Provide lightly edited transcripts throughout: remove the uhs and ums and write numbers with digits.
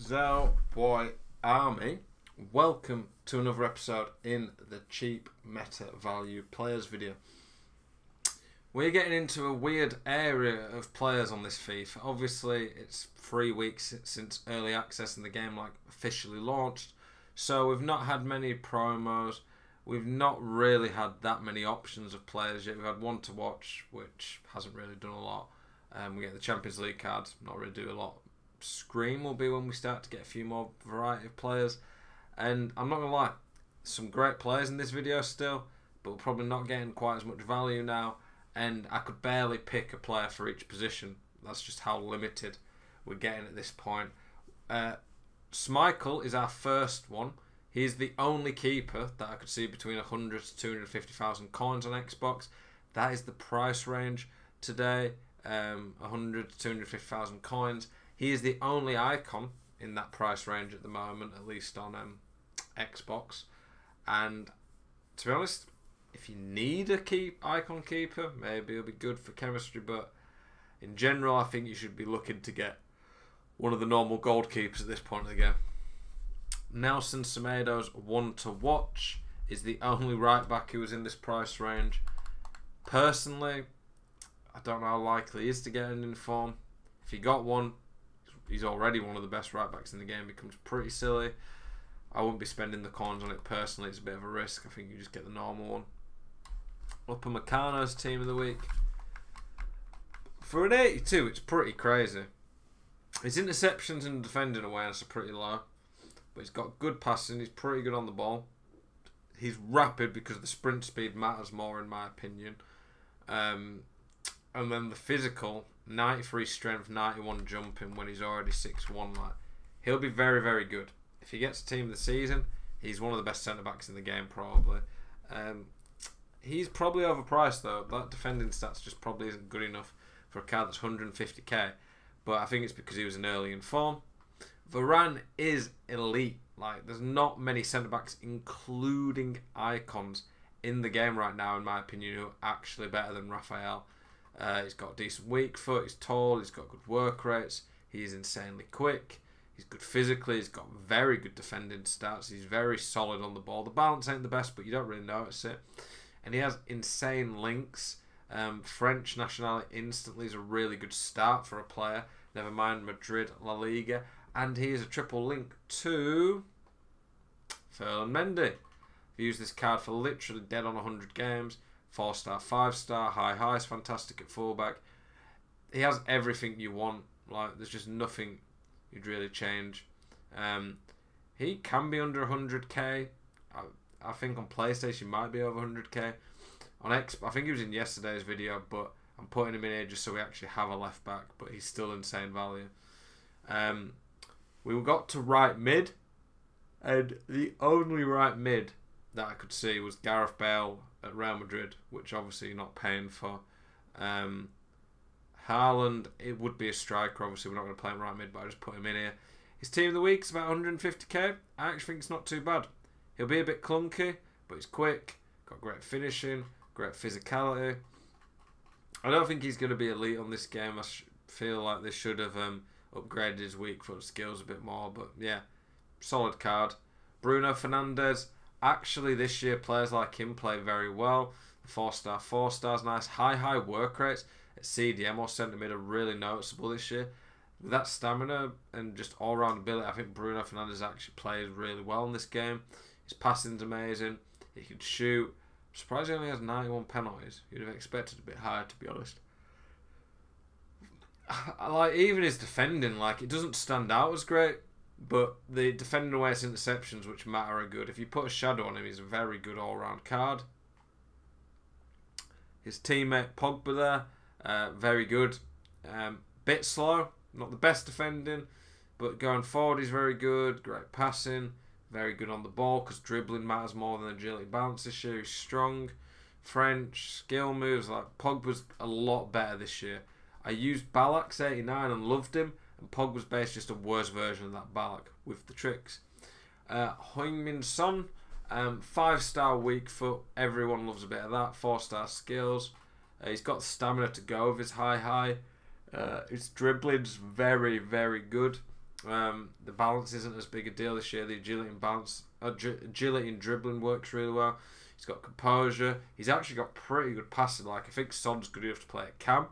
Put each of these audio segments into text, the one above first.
Zo Boy Army, welcome to another episode in the cheap meta value players video. We're getting into a weird area of players on this FIFA. Obviously it's 3 weeks since early access and the game officially launched, so we've not had many promos. We've not really had that many options of players yet. We've had one to watch, which hasn't really done a lot. We get the Champions League cards, not really do a lot. Scream will be when we start to get a few more variety of players. And I'm not going to lie, some great players in this video still, but we're probably not getting quite as much value now. And I could barely pick a player for each position. That's just how limited we're getting at this point. SCHMEICHEL is our first one. He's the only keeper that I could see between 100 to 250,000 coins on Xbox. That is the price range today, 100 to 250,000 coins. He is the only icon in that price range at the moment, at least on Xbox. And to be honest, if you need a icon keeper, maybe it'll be good for chemistry. But in general, I think you should be looking to get one of the normal gold keepers at this point of the game. Nelson Semedo's one to watch is the only right back who was in this price range. Personally, I don't know how likely he is to get an inform. If he got one, he's already one of the best right backs in the game. It becomes pretty silly. I wouldn't be spending the coins on it personally. It's a bit of a risk. I think you just get the normal one. Upamecano's team of the week. For an 82, it's pretty crazy. His interceptions and defending awareness are pretty low. But he's got good passing. He's pretty good on the ball. He's rapid because the sprint speed matters more in my opinion. And then the physical, 93 strength, 91 jumping when he's already 6'1". He'll be very, very good. If he gets a team of the season, he's one of the best centre-backs in the game probably. He's probably overpriced though. That defending stats just probably isn't good enough for a card that's 150k. But I think it's because he was an early in form. Varane is elite. There's not many centre-backs, including icons, in the game right now, in my opinion, who are actually better than Raphael. He's got a decent weak foot, he's tall, he's got good work rates, he's insanely quick, he's good physically, he's got very good defending stats, he's very solid on the ball. The balance ain't the best, but you don't really notice it. And he has insane links. French nationality instantly is a really good start for a player, never mind Madrid, La Liga. And he is a triple link to Fernandes. I've used this card for literally dead on 100 games. 4-star, 5-star, high is fantastic at fullback. He has everything you want. There's just nothing you'd really change. He can be under 100k. I think on PlayStation he might be over 100k. On I think he was in yesterday's video, but I'm putting him in here just so we actually have a left back. But he's still insane value. We got to right mid, and the only right mid that I could see was Gareth Bale at Real Madrid, which obviously you're not paying for. Haaland, it would be a striker. Obviously, we're not going to play him right mid, but I just put him in here. His team of the week is about 150k. I actually think it's not too bad. He'll be a bit clunky, but he's quick, got great finishing, great physicality. I don't think he's going to be elite on this game. I feel like they should have upgraded his weak foot skills a bit more, but yeah, solid card. Bruno Fernandes. Actually, this year, players like him play very well. The 4-star, 4-star's nice. High work rates at CDM or centre mid are really noticeable this year. With that stamina and just all-round ability, I think Bruno Fernandes actually plays really well in this game. His passing's amazing. He can shoot. I'm surprised he only has 91 penalties. You'd have expected a bit higher, to be honest. Even his defending, it doesn't stand out as great. But the defending away his interceptions, which matter, are good. If you put a shadow on him, he's a very good all-round card. His teammate Pogba there, very good. Bit slow, not the best defending, but going forward he's very good. Great passing, very good on the ball because dribbling matters more than agility balance this year. He's strong, French, skill moves. Pogba's a lot better this year. I used Balak's 89 and loved him. And Pogba's based just a worse version of that Balak with the tricks. Heung-min Son, 5-star weak foot. Everyone loves a bit of that. 4-star skills. He's got the stamina to go with his high. His dribbling's very, very good. The balance isn't as big a deal this year. The agility and balance, agility and dribbling works really well. He's got composure. He's actually got pretty good passing. Like, I think Son's good enough to play at cam.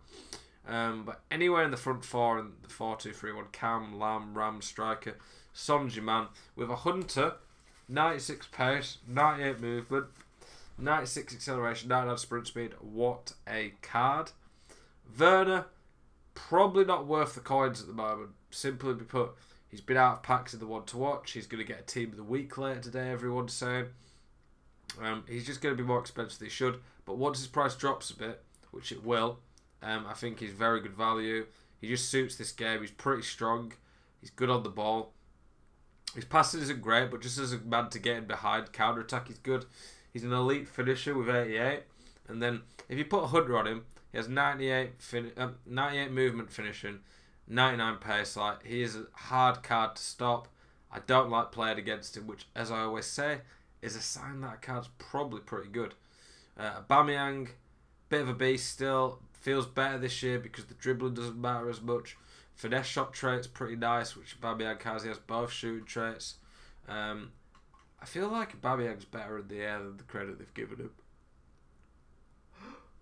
But anywhere in the front four in the 4-2-3-1, cam, lamb, ram, striker, Son's your man. With a hunter, 96 pace, 98 movement, 96 acceleration, 99 sprint speed. What a card. Werner, probably not worth the coins at the moment. Simply because he's been out of packs in the one to watch. He's going to get a team of the week later today, everyone's saying. He's just going to be more expensive than he should. But once his price drops a bit, which it will, I think he's very good value. He just suits this game. He's pretty strong. He's good on the ball. His passing isn't great, but just as a man to get in behind, counter-attack is good. He's an elite finisher with 88. And then if you put a hunter on him, he has 98 movement finishing, 99 pace. Like, he is a hard card to stop. I don't like playing against him, which, as I always say, is a sign that card's probably pretty good. Aubameyang, bit of a beast still. Feels better this year because the dribbling doesn't matter as much. Finesse shot trait's pretty nice, which Aubameyang has. He has both shooting traits. I feel like Aubameyang's better in the air than the credit they've given him.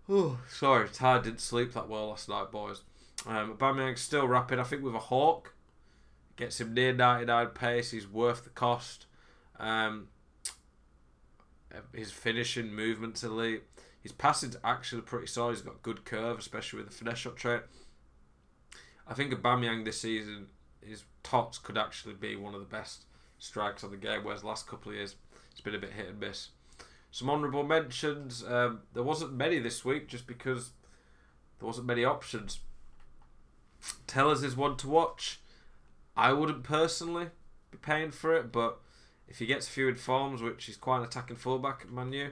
Oh, sorry, tired, didn't sleep that well last night, boys. Aubameyang's still rapid. I think with a hawk, gets him near 99 pace. He's worth the cost. His finishing, movement's elite. His passing's actually pretty solid. He's got good curve, especially with the finesse shot trait. I think Aubameyang this season, his tots could actually be one of the best strikers on the game, whereas the last couple of years it's been a bit hit and miss. Some honourable mentions. There wasn't many this week just because there wasn't many options. Tellers is one to watch. I wouldn't personally be paying for it, but if he gets a few informs, which he's quite an attacking fullback at Man U,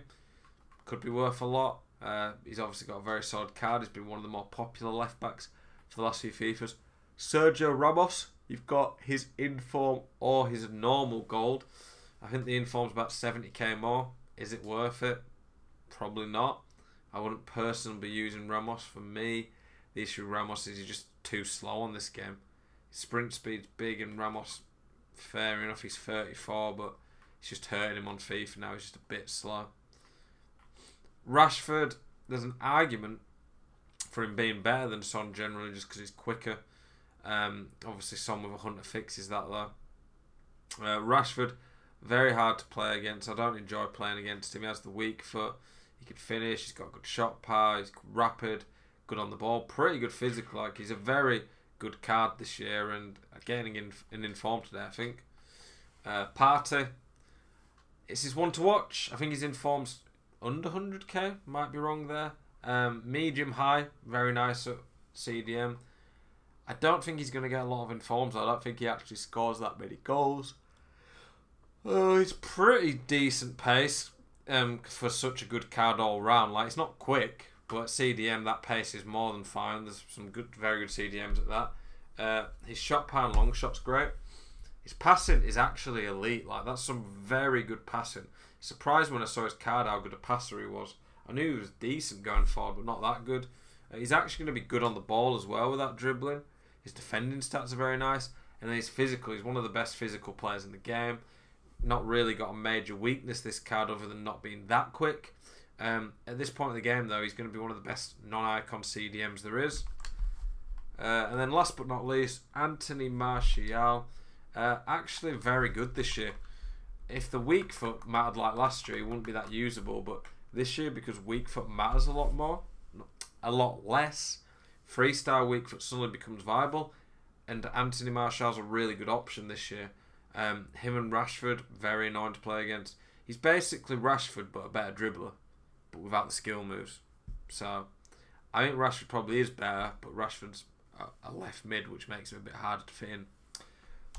could be worth a lot. He's obviously got a very solid card. He's been one of the more popular left backs for the last few FIFAs. Sergio Ramos, you've got his inform or his normal gold. I think the inform's about 70k more. Is it worth it? Probably not. I wouldn't personally be using Ramos. For me, the issue with Ramos is he's just too slow on this game. His sprint speed's big, and Ramos, fair enough, he's 34, but it's just hurting him on FIFA now. He's just a bit slow. Rashford, there's an argument for him being better than Son generally just because he's quicker. Obviously, Son with a hunter fixes that though. Rashford, very hard to play against. I don't enjoy playing against him. He has the weak foot. He can finish. He's got good shot power. He's rapid, good on the ball, pretty good physical. Like, he's a very good card this year, and getting in inform today, I think. Partey, it's his one to watch. I think his inform's under 100k. Might be wrong there. Medium high, very nice at CDM. I don't think he's going to get a lot of informs. I don't think he actually scores that many goals. He's pretty decent pace for such a good card all round. Like, it's not quick, but at CDM that pace is more than fine. There's some good, very good CDMs at that. His shot power and long shot's great. His passing is actually elite. Like, that's some very good passing. Surprised when I saw his card how good a passer he was. I knew he was decent going forward, but not that good. He's actually going to be good on the ball as well with that dribbling. His defending stats are very nice, and then his physical. He's one of the best physical players in the game. Not really got a major weakness, this card, other than not being that quick. At this point in the game, though, he's going to be one of the best non-icon CDMs there is. And then last but not least, Anthony Martial. Actually very good this year. If the weak foot mattered like last year, he wouldn't be that usable. But this year, because weak foot matters a lot more, a lot less, freestyle weak foot suddenly becomes viable. And Anthony Martial's a really good option this year. Him and Rashford, very annoying to play against. He's basically Rashford, but a better dribbler, but without the skill moves. So I think Rashford probably is better, but Rashford's a left mid, which makes him a bit harder to fit in.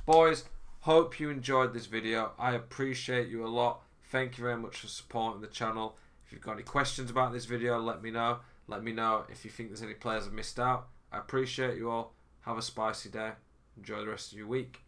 Boys, hope you enjoyed this video. I appreciate you a lot. Thank you very much for supporting the channel. If you've got any questions about this video, let me know. Let me know if you think there's any players I've missed out. I appreciate you all. Have a spicy day. Enjoy the rest of your week.